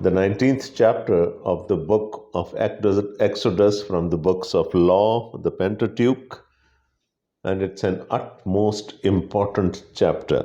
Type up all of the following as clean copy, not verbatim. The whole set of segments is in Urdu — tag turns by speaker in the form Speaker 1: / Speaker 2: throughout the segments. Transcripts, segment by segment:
Speaker 1: The 19th chapter of the book of Exodus from the books of law, the Pentateuch, and it's an utmost important chapter.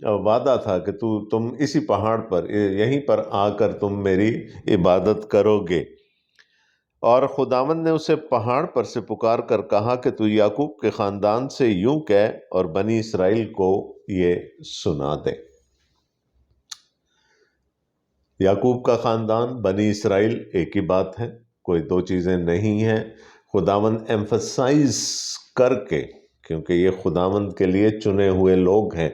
Speaker 1: وعدہ تھا کہ تم اسی پہاڑ پر یہیں پر آ کر تم میری عبادت کرو گے۔ اور خداوند نے اسے پہاڑ پر سے پکار کر کہا کہ تو یعقوب کے خاندان سے یوں کہہ اور بنی اسرائیل کو یہ سنا دے۔ یعقوب کا خاندان، بنی اسرائیل ایک ہی بات ہے، کوئی دو چیزیں نہیں ہیں۔ خداوند ایمفسائز کر کے، کیونکہ یہ خداوند کے لیے چنے ہوئے لوگ ہیں،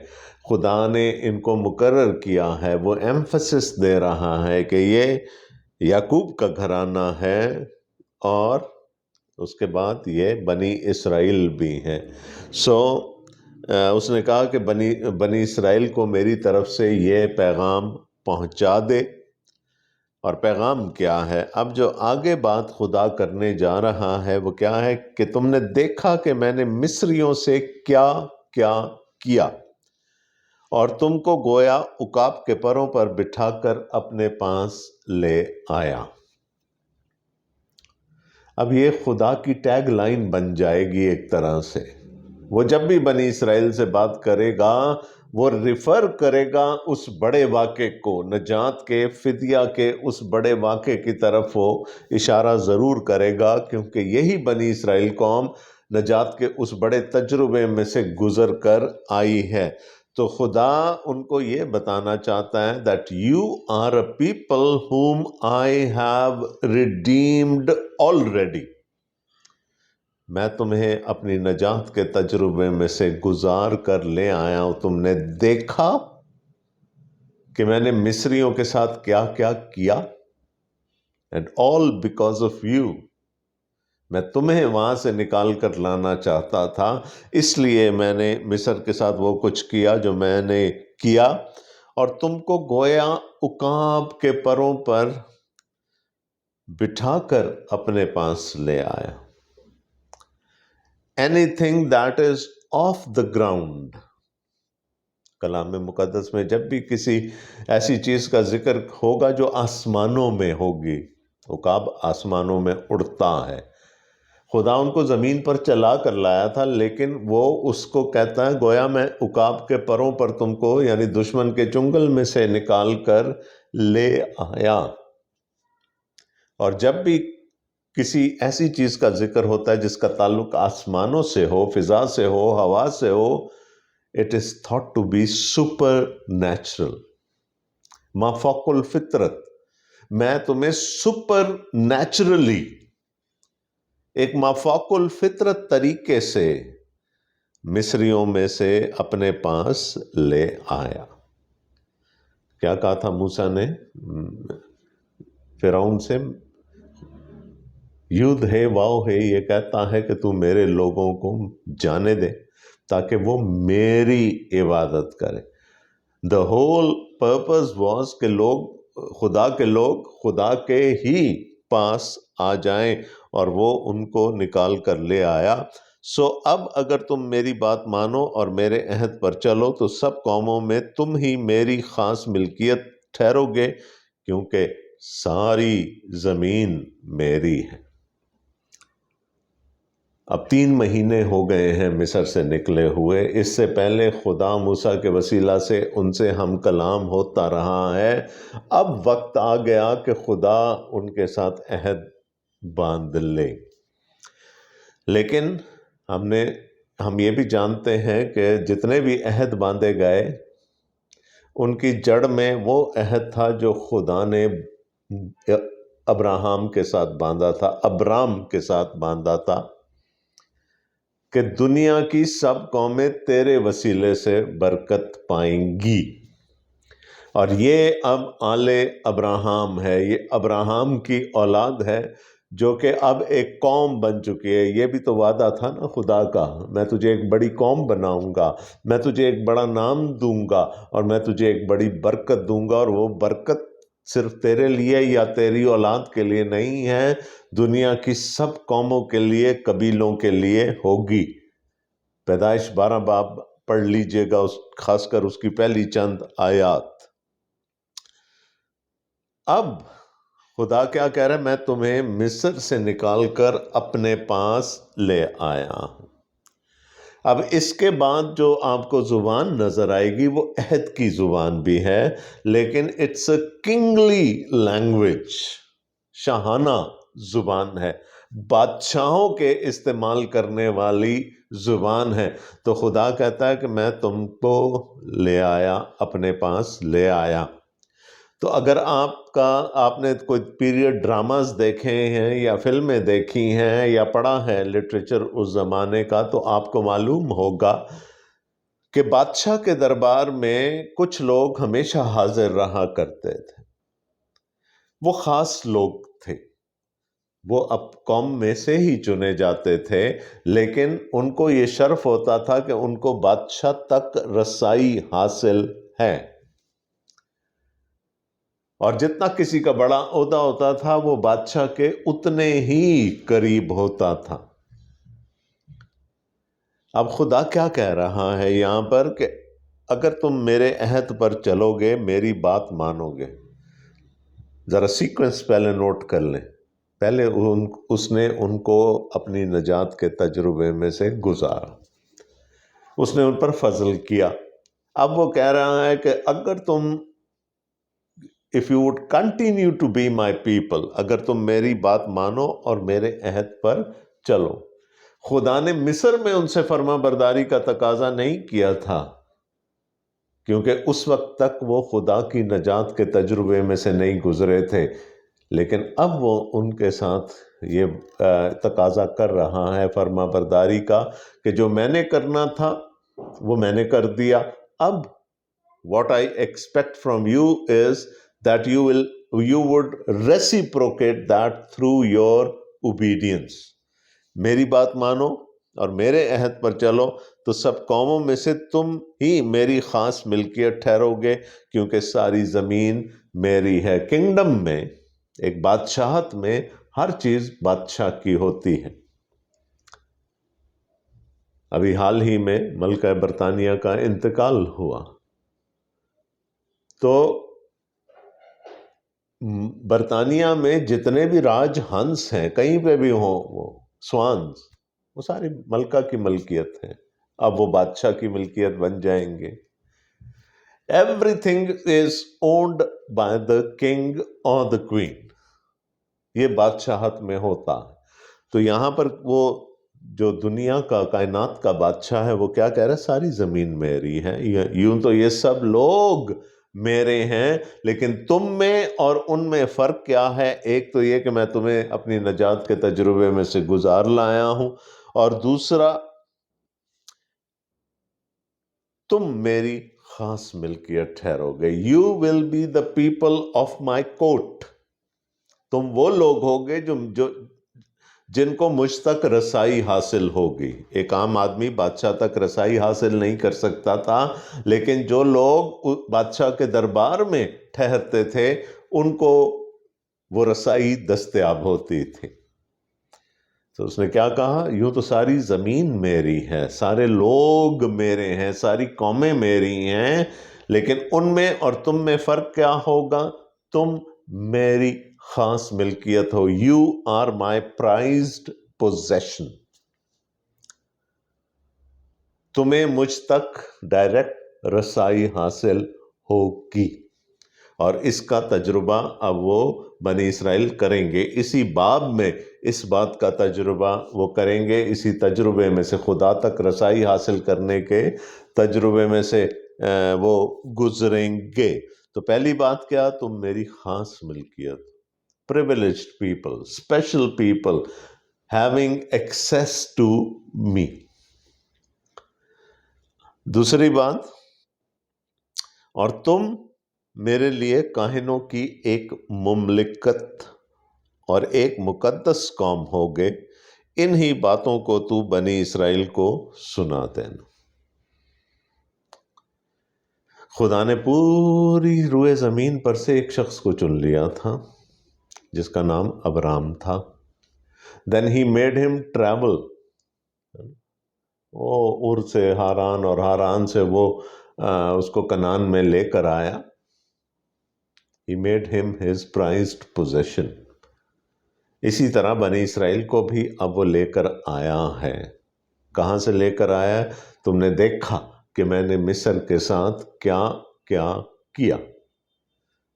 Speaker 1: خدا نے ان کو مقرر کیا ہے، وہ ایمفسس دے رہا ہے کہ یہ یعقوب کا گھرانہ ہے اور اس کے بعد یہ بنی اسرائیل بھی ہیں۔ اس نے کہا کہ بنی اسرائیل کو میری طرف سے یہ پیغام پہنچا دے۔ اور پیغام کیا ہے؟ اب جو آگے بات خدا کرنے جا رہا ہے وہ کیا ہے کہ تم نے دیکھا کہ میں نے مصریوں سے کیا کیا کیا، اور تم کو گویا عقاب کے پروں پر بٹھا کر اپنے پاس لے آیا۔ اب یہ خدا کی ٹیگ لائن بن جائے گی ایک طرح سے۔ وہ جب بھی بنی اسرائیل سے بات کرے گا وہ ریفر کرے گا اس بڑے واقعے کو، نجات کے، فدیہ کے اس بڑے واقعے کی طرف وہ اشارہ ضرور کرے گا، کیونکہ یہی بنی اسرائیل قوم نجات کے اس بڑے تجربے میں سے گزر کر آئی ہے۔ تو خدا ان کو یہ بتانا چاہتا ہے that you are a people whom I have redeemed already۔ میں تمہیں اپنی نجات کے تجربے میں سے گزار کر لے آیا ہوں۔ تم نے دیکھا کہ میں نے مصریوں کے ساتھ کیا کیا کیا، and all because of you۔ میں تمہیں وہاں سے نکال کر لانا چاہتا تھا، اس لیے میں نے مصر کے ساتھ وہ کچھ کیا جو میں نے کیا، اور تم کو گویا عقاب کے پروں پر بٹھا کر اپنے پاس لے آیا۔ Anything that is off the ground۔ کلام مقدس میں جب بھی کسی ایسی چیز کا ذکر ہوگا جو آسمانوں میں ہوگی، عقاب آسمانوں میں اڑتا ہے، خدا ان کو زمین پر چلا کر لایا تھا، لیکن وہ اس کو کہتا ہے گویا میں عقاب کے پروں پر تم کو، یعنی دشمن کے چنگل میں سے نکال کر لے آیا۔ اور جب بھی کسی ایسی چیز کا ذکر ہوتا ہے جس کا تعلق آسمانوں سے ہو، فضا سے ہو، ہوا سے ہو، it is thought to be supernatural، مافوق الفطرت۔ میں تمہیں سپر نیچرلی، ایک مافوق الفطرت طریقے سے مصریوں میں سے اپنے پاس لے آیا۔ کیا کہا تھا موسیٰ نے فرعون سے؟ یودھ ہے واؤ ہے، یہ کہتا ہے کہ تو میرے لوگوں کو جانے دے تاکہ وہ میری عبادت کرے۔ The whole purpose was کہ خدا کے لوگ خدا کے ہی پاس آ جائیں، اور وہ ان کو نکال کر لے آیا۔ اب اگر تم میری بات مانو اور میرے عہد پر چلو تو سب قوموں میں تم ہی میری خاص ملکیت ٹھہرو گے، کیونکہ ساری زمین میری ہے۔ اب 3 مہینے ہو گئے ہیں مصر سے نکلے ہوئے، اس سے پہلے خدا موسیٰ کے وسیلہ سے ان سے ہم کلام ہوتا رہا ہے۔ اب وقت آ گیا کہ خدا ان کے ساتھ عہد باندھ لے۔ لیکن ہم یہ بھی جانتے ہیں کہ جتنے بھی عہد باندھے گئے ان کی جڑ میں وہ عہد تھا جو خدا نے ابراہم کے ساتھ باندھا تھا، ابرام کے ساتھ باندھا تھا کہ دنیا کی سب قومیں تیرے وسیلے سے برکت پائیں گی۔ اور یہ اب آل ابراہم ہے، یہ ابراہم کی اولاد ہے جو کہ اب ایک قوم بن چکی ہے۔ یہ بھی تو وعدہ تھا نا خدا کا، میں تجھے ایک بڑی قوم بناؤں گا، میں تجھے ایک بڑا نام دوں گا، اور میں تجھے ایک بڑی برکت دوں گا، اور وہ برکت صرف تیرے لیے یا تیری اولاد کے لیے نہیں ہے، دنیا کی سب قوموں کے لیے، قبیلوں کے لیے ہوگی۔ پیدائش 12 باب پڑھ لیجئے گا، خاص کر اس کی پہلی چند آیات۔ اب خدا کیا کہہ رہا ہے؟ میں تمہیں مصر سے نکال کر اپنے پاس لے آیا ہوں۔ اب اس کے بعد جو آپ کو زبان نظر آئے گی وہ عہد کی زبان بھی ہے، لیکن اٹس اے کنگلی لینگویج، شاہانہ زبان ہے، بادشاہوں کے استعمال کرنے والی زبان ہے۔ تو خدا کہتا ہے کہ میں تم کو لے آیا، اپنے پاس لے آیا۔ تو اگر آپ نے کوئی پیریڈ ڈراماز دیکھے ہیں یا فلمیں دیکھی ہیں یا پڑھا ہے لٹریچر اس زمانے کا، تو آپ کو معلوم ہوگا کہ بادشاہ کے دربار میں کچھ لوگ ہمیشہ حاضر رہا کرتے تھے۔ وہ خاص لوگ تھے، وہ اب قوم میں سے ہی چنے جاتے تھے، لیکن ان کو یہ شرف ہوتا تھا کہ ان کو بادشاہ تک رسائی حاصل ہے، اور جتنا کسی کا بڑا عہدہ ہوتا تھا وہ بادشاہ کے اتنے ہی قریب ہوتا تھا۔ اب خدا کیا کہہ رہا ہے یہاں پر کہ اگر تم میرے عہد پر چلو گے، میری بات مانو گے۔ ذرا سیکوینس پہلے نوٹ کر لیں۔ پہلے اس نے ان کو اپنی نجات کے تجربے میں سے گزارا، اس نے ان پر فضل کیا۔ اب وہ کہہ رہا ہے کہ اگر تم if you would continue to be my people، اگر تم میری بات مانو اور میرے عہد پر چلو۔ خدا نے مصر میں ان سے فرما برداری کا تقاضا نہیں کیا تھا، کیونکہ اس وقت تک وہ خدا کی نجات کے تجربے میں سے نہیں گزرے تھے، لیکن اب وہ ان کے ساتھ یہ تقاضا کر رہا ہے فرما برداری کا کہ جو میں نے کرنا تھا وہ میں نے کر دیا۔ اب what I expect from you is that you would reciprocate that through your obedience۔ میری بات مانو اور میرے عہد پر چلو تو سب قوموں میں سے تم ہی میری خاص ملکیت ٹھہرو گے، کیونکہ ساری زمین میری ہے۔ کنگڈم میں، ایک بادشاہت میں، ہر چیز بادشاہ کی ہوتی ہے۔ ابھی حال ہی میں ملکہ برطانیہ کا انتقال ہوا، تو برطانیہ میں جتنے بھی راج ہنس ہیں، کہیں پہ بھی ہوں، وہ سوانز، وہ ساری ملکہ کی ملکیت ہے، اب وہ بادشاہ کی ملکیت بن جائیں گے۔ Every thing is owned by the king اور دا کوئین، یہ بادشاہت میں ہوتا ہے۔ تو یہاں پر وہ جو دنیا کا، کائنات کا بادشاہ ہے، وہ کیا کہہ رہا ہے؟ ساری زمین میری ہے۔ یوں تو یہ سب لوگ میرے ہیں، لیکن تم میں اور ان میں فرق کیا ہے؟ ایک تو یہ کہ میں تمہیں اپنی نجات کے تجربے میں سے گزار لایا ہوں، اور دوسرا تم میری خاص ملکیت ٹھہرو گے۔ You will be the people of my court۔ تم وہ لوگ ہوگے جن کو مجھ تک رسائی حاصل ہوگی۔ ایک عام آدمی بادشاہ تک رسائی حاصل نہیں کر سکتا تھا، لیکن جو لوگ بادشاہ کے دربار میں ٹھہرتے تھے ان کو وہ رسائی دستیاب ہوتی تھی۔ تو اس نے کیا کہا؟ یوں تو ساری زمین میری ہے، سارے لوگ میرے ہیں، ساری قومیں میری ہیں، لیکن ان میں اور تم میں فرق کیا ہوگا؟ تم میری خاص ملکیت ہو۔ You are my prized possession۔ تمہیں مجھ تک ڈائریکٹ رسائی حاصل ہوگی، اور اس کا تجربہ اب وہ بنی اسرائیل کریں گے۔ اسی باب میں اس بات کا تجربہ وہ کریں گے، اسی تجربے میں سے، خدا تک رسائی حاصل کرنے کے تجربے میں سے وہ گزریں گے۔ تو پہلی بات کیا؟ تم میری خاص ملکیت، privileged people, special people having access to me۔ دوسری بات، اور تم میرے لیے کاہنوں کی ایک مملکت اور ایک مقدس قوم ہوگے، انہی باتوں کو تو بنی اسرائیل کو سنا دینا۔ خدا نے پوری روئے زمین پر سے ایک شخص کو چن لیا تھا جس کا نام ابرام تھا۔ Then he made him travel، وہ اور سے ہاران، اور ہاران سے وہ اس کو کنعان میں لے کر آیا۔ He made him his prized possession۔ اسی طرح بنی اسرائیل کو بھی اب وہ لے کر آیا ہے۔ کہاں سے لے کر آیا ہے؟ تم نے دیکھا کہ میں نے مصر کے ساتھ کیا کیا کیا،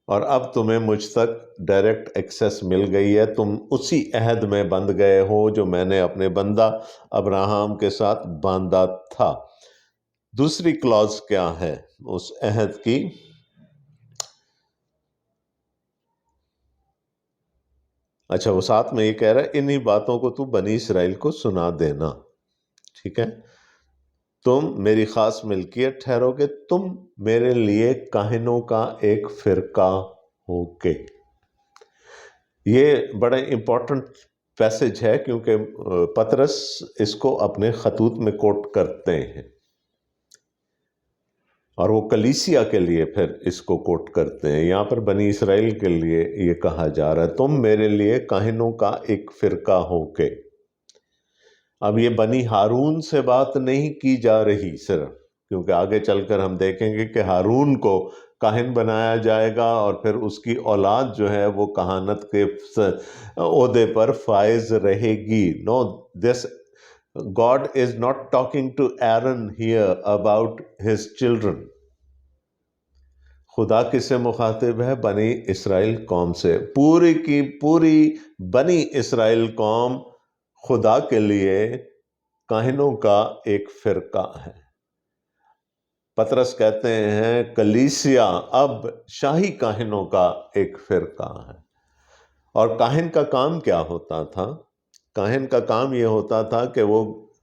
Speaker 1: اور اب تمہیں مجھ تک ڈائریکٹ ایکسیس مل گئی ہے، تم اسی عہد میں بندھ گئے ہو جو میں نے اپنے بندہ ابراہم کے ساتھ باندھا تھا۔ دوسری کلاز کیا ہے اس عہد کی؟ اچھا، وہ ساتھ میں یہ کہہ رہا ہے انہی باتوں کو تو بنی اسرائیل کو سنا دینا، ٹھیک ہے؟ تم میری خاص ملکیت ٹھہرو گے، تم میرے لیے کاہنوں کا ایک فرقہ ہو گے۔ یہ بڑا امپورٹنٹ پیسج ہے کیونکہ پطرس اس کو اپنے خطوط میں کوٹ کرتے ہیں، اور وہ کلیسیا کے لیے پھر اس کو کوٹ کرتے ہیں۔ یہاں پر بنی اسرائیل کے لیے یہ کہا جا رہا ہے تم میرے لیے کاہنوں کا ایک فرقہ ہو کے۔ اب یہ بنی ہارون سے بات نہیں کی جا رہی صرف، کیونکہ آگے چل کر ہم دیکھیں گے کہ ہارون کو کاہن بنایا جائے گا اور پھر اس کی اولاد جو ہے وہ کہانت کے عہدے پر فائز رہے گی۔ نو، دس God is not talking to Aaron here about his children. خدا کس سے مخاطب ہے؟ بنی اسرائیل قوم سے۔ پوری کی پوری بنی اسرائیل قوم خدا کے لیے کاہنوں کا ایک فرقہ ہے۔ پطرس کہتے ہیں کلیسیا اب شاہی کاہنوں کا ایک فرقہ ہے۔ اور کاہن کا کام کیا ہوتا تھا؟ کاہن کا کام یہ ہوتا تھا کہ وہ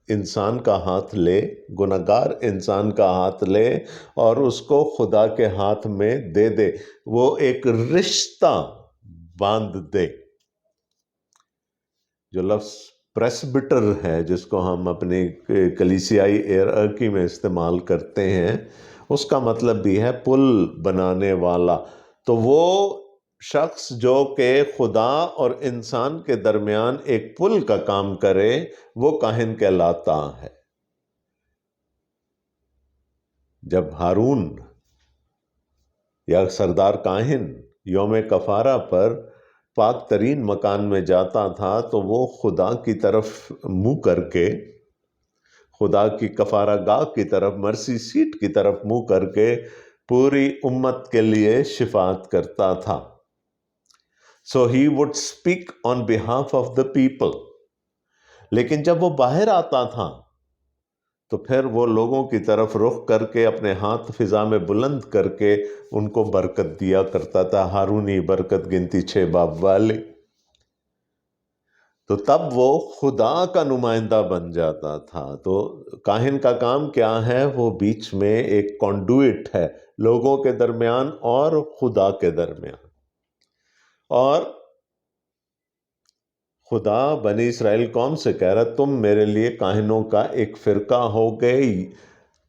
Speaker 1: انسان کا ہاتھ لے، گنہگار انسان کا ہاتھ لے اور اس کو خدا کے ہاتھ میں دے دے، وہ ایک رشتہ باندھ دے۔ جو لفظ پریسبٹر ہے جس کو ہم اپنی کلیسیائی ایرارکی میں استعمال کرتے ہیں، اس کا مطلب بھی ہے پل بنانے والا۔ تو وہ شخص جو کہ خدا اور انسان کے درمیان ایک پل کا کام کرے وہ کاہن کہلاتا ہے۔ جب ہارون یا سردار کاہن یوم کفارہ پر پاک ترین مکان میں جاتا تھا تو وہ خدا کی طرف منہ کر کے، خدا کی کفارہ گاہ کی طرف، مرسی سیٹ کی طرف منہ کر کے پوری امت کے لیے شفاعت کرتا تھا۔ So he would speak on behalf of the people. لیکن جب وہ باہر آتا تھا تو پھر وہ لوگوں کی طرف رخ کر کے اپنے ہاتھ فضا میں بلند کر کے ان کو برکت دیا کرتا تھا، ہارونی برکت گنتی 6 باب والی۔ تو تب وہ خدا کا نمائندہ بن جاتا تھا۔ تو کاہن کا کام کیا ہے؟ وہ بیچ میں ایک کنڈوئٹ ہے لوگوں کے درمیان اور خدا کے درمیان۔ اور خدا بنی اسرائیل قوم سے کہہ رہا تم میرے لیے کاہنوں کا ایک فرقہ ہو گئے،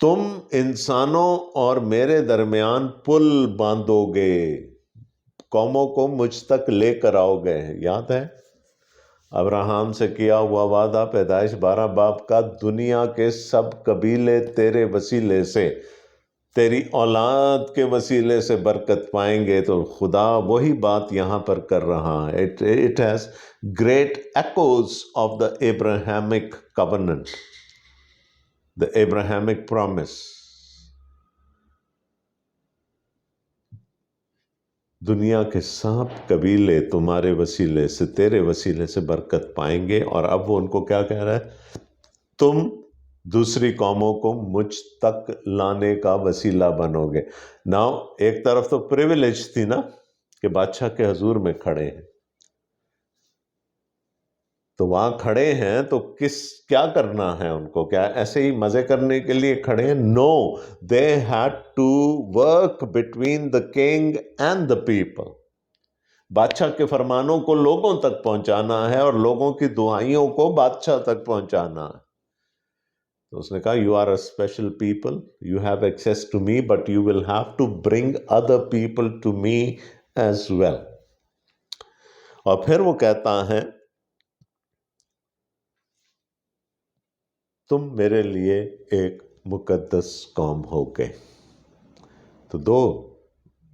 Speaker 1: تم انسانوں اور میرے درمیان پل باندھو گے، قوموں کو مجھ تک لے کر آؤ گے۔ یاد ہے ابراہم سے کیا ہوا وعدہ پیدائش 12 باب کا، دنیا کے سب قبیلے تیرے وسیلے سے، تیری اولاد کے وسیلے سے برکت پائیں گے۔ تو خدا وہی بات یہاں پر کر رہا ہے۔ It has great echoes of the Abrahamic covenant, the Abrahamic promise. دنیا کے سب قبیلے تمہارے وسیلے سے، تیرے وسیلے سے برکت پائیں گے۔ اور اب وہ ان کو کیا کہہ رہا ہے؟ تم دوسری قوموں کو مجھ تک لانے کا وسیلہ بنو گے۔ ناؤ ایک طرف تو پریویلیج تھی نا کہ بادشاہ کے حضور میں کھڑے ہیں، تو وہاں کھڑے ہیں تو کیا کرنا ہے ان کو؟ کیا ایسے ہی مزے کرنے کے لیے کھڑے ہیں؟ نو، they had to work between the king and the people. بادشاہ کے فرمانوں کو لوگوں تک پہنچانا ہے اور لوگوں کی دعائیوں کو بادشاہ تک پہنچانا ہے۔ تو اس نے کہا you are a special people, you have access to me, but you will have to bring other people to me as well. اور پھر وہ کہتا ہے تم میرے لیے ایک مقدس قوم ہو گئے۔ تو 2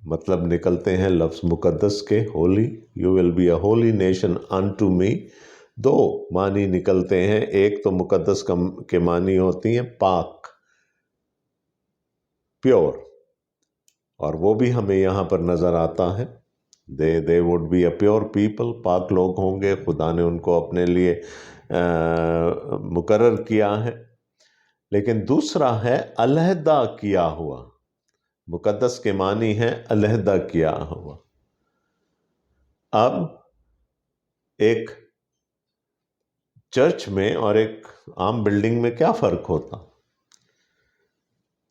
Speaker 1: مطلب نکلتے ہیں لفظ مقدس کے، holy, you will be a holy nation unto me. دو معنی نکلتے ہیں. ایک تو مقدس کے معنی ہوتی ہیں پاک، پیور، اور وہ بھی ہمیں یہاں پر نظر آتا ہے. they would be a pure people، پاک لوگ ہوں گے، خدا نے ان کو اپنے لیے مقرر کیا ہے. لیکن دوسرا ہے علیحدہ کیا ہوا. مقدس کے معنی ہے علیحدہ کیا ہوا. اب ایک چرچ میں اور ایک عام بلڈنگ میں کیا فرق ہوتا؟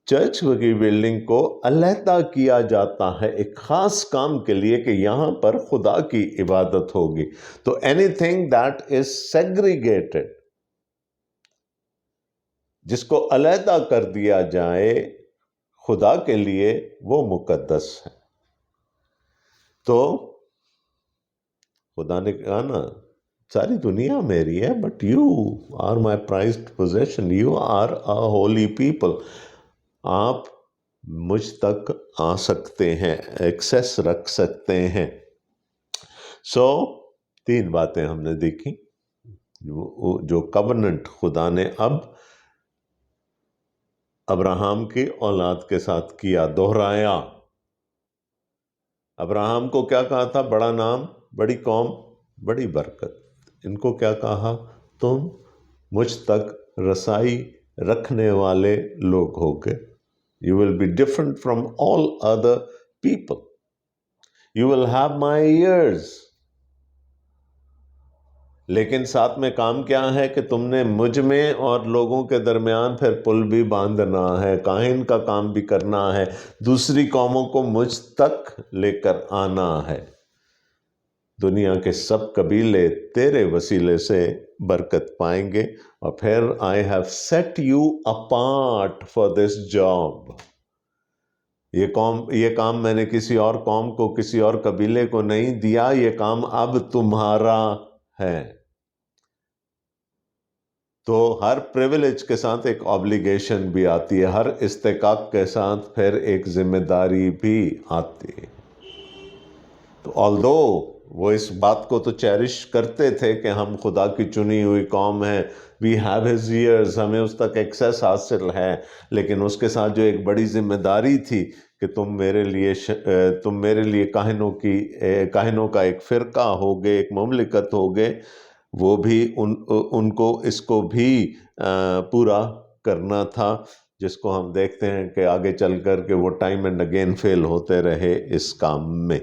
Speaker 1: چرچ کی بلڈنگ کو علیحدہ کیا جاتا ہے ایک خاص کام کے لیے کہ یہاں پر خدا کی عبادت ہوگی. تو any thing that is segregated, جس کو علیحدہ کر دیا جائے خدا کے لیے، وہ مقدس ہے. تو خدا نے کہا نا ساری دنیا میری ہے، but you are my prized position, you are a holy people. آپ مجھ تک آ سکتے ہیں، ایکسیس رکھ سکتے ہیں. سو 3 باتیں ہم نے دیکھی جو کوننٹ خدا نے اب ابراہم کی اولاد کے ساتھ کیا، دہرایا. ابراہم کو کیا کہا تھا؟ بڑا نام، بڑی قوم، بڑی برکت. ان کو کیا کہا؟ تم مجھ تک رسائی رکھنے والے لوگ ہوگے. You will be different from all other people. You will have my ears. لیکن ساتھ میں کام کیا ہے کہ تم نے مجھ میں اور لوگوں کے درمیان پھر پل بھی باندھنا ہے، کاہن کا کام بھی کرنا ہے، دوسری قوموں کو مجھ تک لے کر آنا ہے. دنیا کے سب قبیلے تیرے وسیلے سے برکت پائیں گے. اور پھر I have set you apart for this job. یہ کام میں نے کسی اور قوم کو، کسی اور قبیلے کو نہیں دیا، یہ کام اب تمہارا ہے. تو ہر پریویلیج کے ساتھ ایک آبلیگیشن بھی آتی ہے، ہر استحقاق کے ساتھ پھر ایک ذمہ داری بھی آتی ہے. تو آلدو وہ اس بات کو تو چیرش کرتے تھے کہ ہم خدا کی چنی ہوئی قوم ہیں، وی ہیو ہز ایئرز، ہمیں اس تک ایکسیس حاصل ہے، لیکن اس کے ساتھ جو ایک بڑی ذمہ داری تھی کہ تم میرے لیے کاہنوں کا ایک فرقہ ہوگے، ایک مملکت ہوگے، وہ بھی ان کو اس کو بھی پورا کرنا تھا، جس کو ہم دیکھتے ہیں کہ آگے چل کر کے وہ ٹائم اینڈ اگین فیل ہوتے رہے اس کام میں.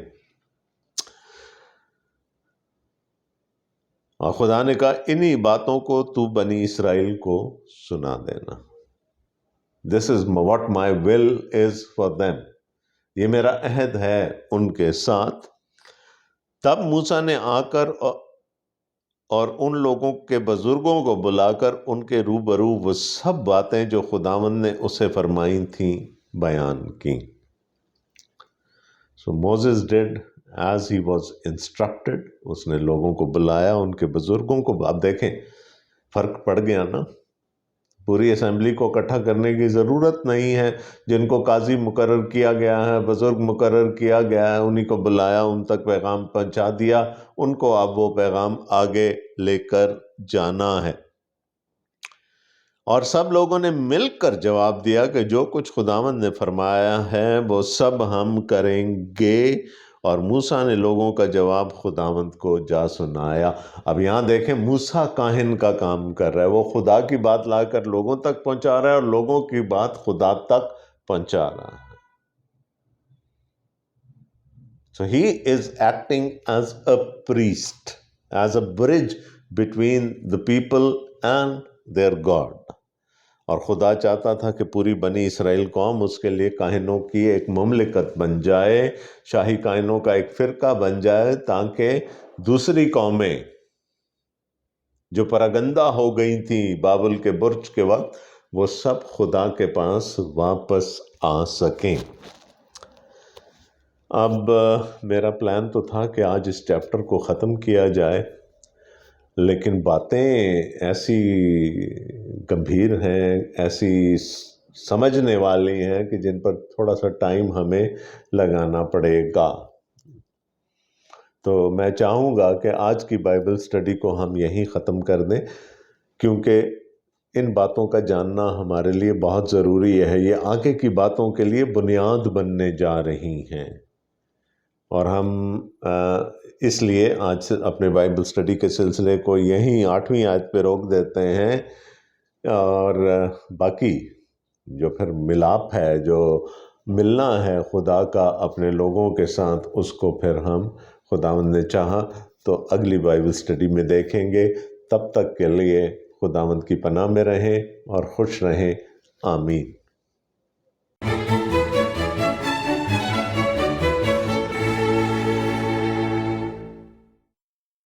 Speaker 1: اور خدا نے کہا انہی باتوں کو تو بنی اسرائیل کو سنا دینا. This is what my will is for them. یہ میرا عہد ہے ان کے ساتھ. تب موسیٰ نے آ کر اور ان لوگوں کے بزرگوں کو بلا کر ان کے روبرو وہ سب باتیں جو خداوند نے اسے فرمائی تھیں بیان کی. So Moses did as he was instructed. اس نے لوگوں کو بلایا، ان کے بزرگوں کو. آپ دیکھیں فرق پڑ گیا نا. پوری اسمبلی کو اکٹھا کرنے کی ضرورت نہیں ہے. جن کو قاضی مقرر کیا گیا ہے، بزرگ مقرر کیا گیا ہے، انہی کو بلایا، ان تک پیغام پہنچا دیا. ان کو اب وہ پیغام آگے لے کر جانا ہے. اور سب لوگوں نے مل کر جواب دیا کہ جو کچھ خداوند نے فرمایا ہے وہ سب ہم کریں گے. اور موسیٰ نے لوگوں کا جواب خداوند کو جا سنایا. اب یہاں دیکھیں موسیٰ کاہن کا کام کر رہا ہے، وہ خدا کی بات لا کر لوگوں تک پہنچا رہا ہے اور لوگوں کی بات خدا تک پہنچا رہا ہے. So he is acting as a priest, as a bridge between the people and their God. اور خدا چاہتا تھا کہ پوری بنی اسرائیل قوم اس کے لیے کاہنوں کی ایک مملکت بن جائے، شاہی کاہنوں کا ایک فرقہ بن جائے، تاکہ دوسری قومیں جو پراگندہ ہو گئی تھیں بابل کے برج کے وقت، وہ سب خدا کے پاس واپس آ سکیں. اب میرا پلان تو تھا کہ آج اس چیپٹر کو ختم کیا جائے، لیکن باتیں ایسی گمبھیر ہیں، ایسی سمجھنے والی ہیں کہ جن پر تھوڑا سا ٹائم ہمیں لگانا پڑے گا. تو میں چاہوں گا کہ آج کی بائبل سٹڈی کو ہم یہیں ختم کر دیں، کیونکہ ان باتوں کا جاننا ہمارے لیے بہت ضروری ہے. یہ آگے کی باتوں کے لیے بنیاد بننے جا رہی ہیں، اور ہم اس لیے آج سے اپنے بائبل سٹڈی کے سلسلے کو یہیں 8ویں آیت پہ روک دیتے ہیں، اور باقی جو پھر ملاپ ہے، جو ملنا ہے خدا کا اپنے لوگوں کے ساتھ، اس کو پھر ہم خداوند نے چاہا تو اگلی بائبل سٹڈی میں دیکھیں گے. تب تک کے لیے خداوند کی پناہ میں رہیں اور خوش رہیں. آمین.